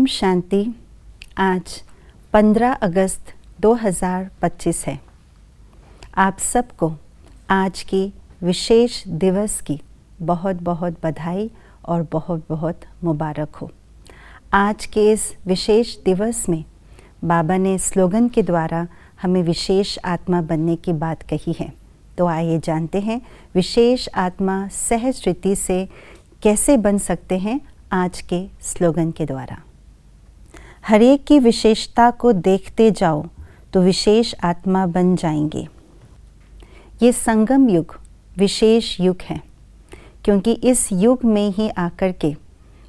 शांति। आज 15 अगस्त 2025 है। आप सबको आज की विशेष दिवस की बहुत बहुत बधाई और बहुत बहुत मुबारक हो। आज के इस विशेष दिवस में बाबा ने स्लोगन के द्वारा हमें विशेष आत्मा बनने की बात कही है। तो आइए जानते हैं विशेष आत्मा सहज रीति से कैसे बन सकते हैं आज के स्लोगन के द्वारा। हर एक की विशेषता को देखते जाओ तो विशेष आत्मा बन जाएंगे। ये संगम युग विशेष युग है, क्योंकि इस युग में ही आकर के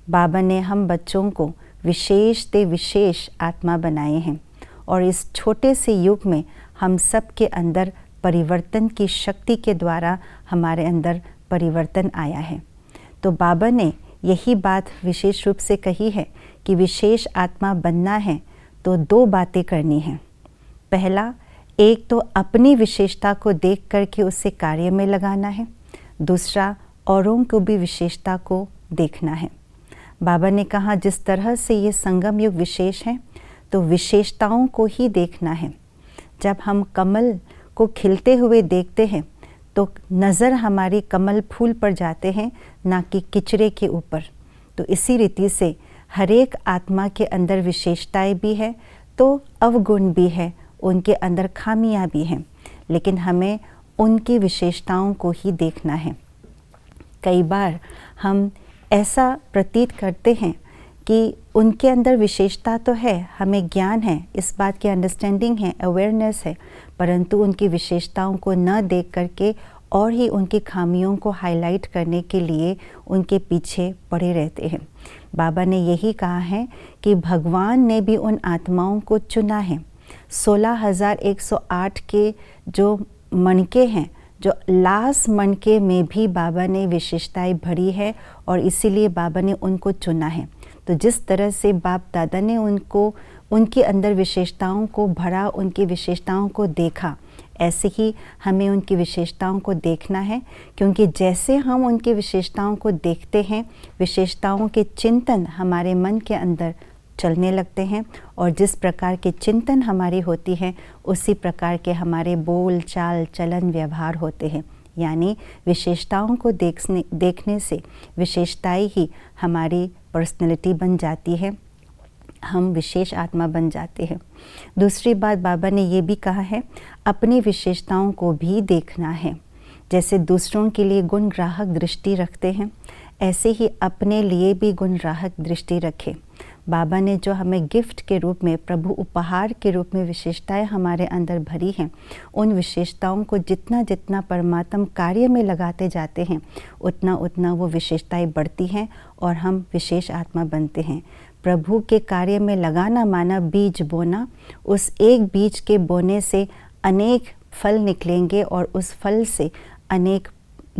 बाबा ने हम बच्चों को विशेष से विशेष आत्मा बनाए हैं और इस छोटे से युग में हम सब के अंदर परिवर्तन की शक्ति के द्वारा हमारे अंदर परिवर्तन आया है। तो बाबा ने यही बात विशेष रूप से कही है कि विशेष आत्मा बनना है तो दो बातें करनी हैं। पहला, एक तो अपनी विशेषता को देख करके उसे कार्य में लगाना है। दूसरा, औरों को भी विशेषता को देखना है। बाबा ने कहा जिस तरह से ये संगम युग विशेष है तो विशेषताओं को ही देखना है। जब हम कमल को खिलते हुए देखते हैं तो नज़र हमारी कमल फूल पर जाते हैं, ना कि किचरे के ऊपर। तो इसी रीति से हर एक आत्मा के अंदर विशेषताएं भी है तो अवगुण भी है, उनके अंदर खामियां भी हैं, लेकिन हमें उनकी विशेषताओं को ही देखना है। कई बार हम ऐसा प्रतीत करते हैं कि उनके अंदर विशेषता तो है, हमें ज्ञान है, इस बात की अंडरस्टैंडिंग है, अवेयरनेस है, परंतु उनकी विशेषताओं को न देख करके और ही उनकी खामियों को हाईलाइट करने के लिए उनके पीछे पड़े रहते हैं। बाबा ने यही कहा है कि भगवान ने भी उन आत्माओं को चुना है। 16,108 के जो मणके हैं, जो लास्ट मणके में भी बाबा ने विशेषताएं भरी है और इसीलिए बाबा ने उनको चुना है। तो जिस तरह से बाप दादा ने उनके अंदर विशेषताओं को भरा, उनकी विशेषताओं को देखा, ऐसे ही हमें उनकी विशेषताओं को देखना है। क्योंकि जैसे हम उनकी विशेषताओं को देखते हैं, विशेषताओं के चिंतन हमारे मन के अंदर चलने लगते हैं और जिस प्रकार के चिंतन हमारी होती है उसी प्रकार के हमारे बोल चाल चलन व्यवहार होते हैं। यानी विशेषताओं को देखने से विशेषताएं ही हमारी पर्सनैलिटी बन जाती है, हम विशेष आत्मा बन जाते हैं। दूसरी बात बाबा ने ये भी कहा है, अपनी विशेषताओं को भी देखना है। जैसे दूसरों के लिए गुण ग्राहक दृष्टि रखते हैं, ऐसे ही अपने लिए भी गुण ग्राहक दृष्टि रखें। बाबा ने जो हमें गिफ्ट के रूप में, प्रभु उपहार के रूप में विशेषताएं हमारे अंदर भरी हैं, उन विशेषताओं को जितना जितना परमात्मा कार्य में लगाते जाते हैं उतना उतना वो विशेषताएं बढ़ती हैं और हम विशेष आत्मा बनते हैं। प्रभु के कार्य में लगाना माना बीज बोना, उस एक बीज के बोने से अनेक फल निकलेंगे और उस फल से अनेक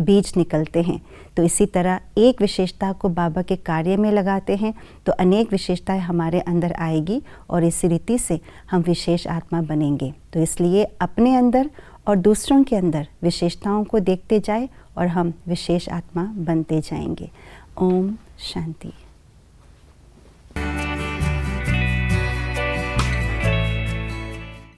बीज निकलते हैं। तो इसी तरह एक विशेषता को बाबा के कार्य में लगाते हैं तो अनेक विशेषताएं हमारे अंदर आएगी और इसी रीति से हम विशेष आत्मा बनेंगे। तो इसलिए अपने अंदर और दूसरों के अंदर विशेषताओं को देखते जाए और हम विशेष आत्मा बनते जाएंगे। ओम शांति।